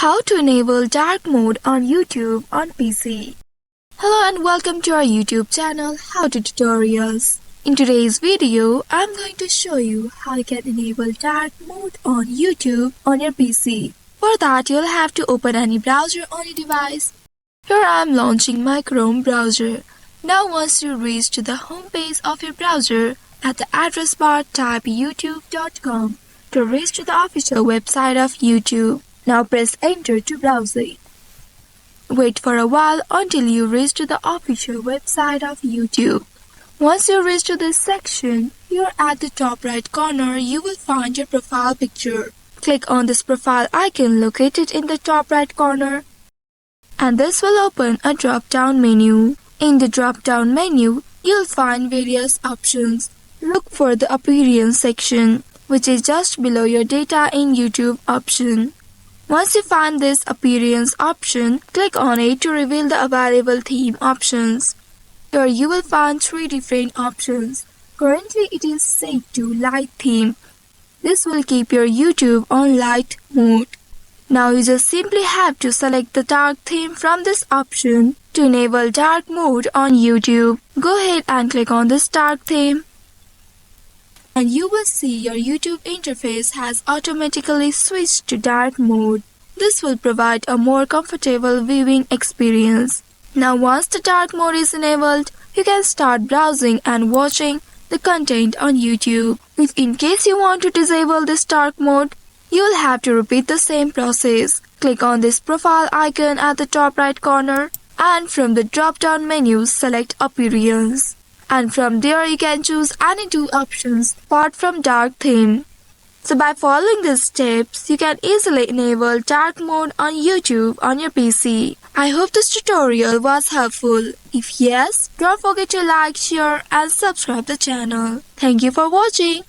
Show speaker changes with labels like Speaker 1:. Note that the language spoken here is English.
Speaker 1: How to enable dark mode on YouTube on PC. Hello and welcome to our YouTube channel How to Tutorials. In today's video, I'm going to show you how you can enable dark mode on YouTube on your PC. For that, you'll have to open any browser on your device. Here I'm launching my Chrome browser. Now once you reach to the home page of your browser, at the address bar type youtube.com to reach to the official website of YouTube. Now press enter to browse it. Wait for a while until you reach to the official website of YouTube. Once you reach to this section, here at the top right corner you will find your profile picture. Click on this profile icon located in the top right corner, and this will open a drop-down menu. In the drop-down menu, you'll find various options. Look for the appearance section, which is just below your data in YouTube option. Once you find this appearance option, click on it to reveal the available theme options. Here you will find 3 different options. Currently it is set to light theme. This will keep your YouTube on light mode. Now you just simply have to select the dark theme from this option to enable dark mode on YouTube. Go ahead and click on this dark theme, and you will see your YouTube interface has automatically switched to dark mode. This will provide a more comfortable viewing experience. Now once the dark mode is enabled, you can start browsing and watching the content on YouTube. If in case you want to disable this dark mode, you will have to repeat the same process. Click on this profile icon at the top right corner, and from the drop-down menu select appearance. And from there you can choose any 2 options apart from dark theme. So by following these steps, you can easily enable dark mode on YouTube on your PC. I hope this tutorial was helpful. If yes, don't forget to like, share and subscribe the channel. Thank you for watching.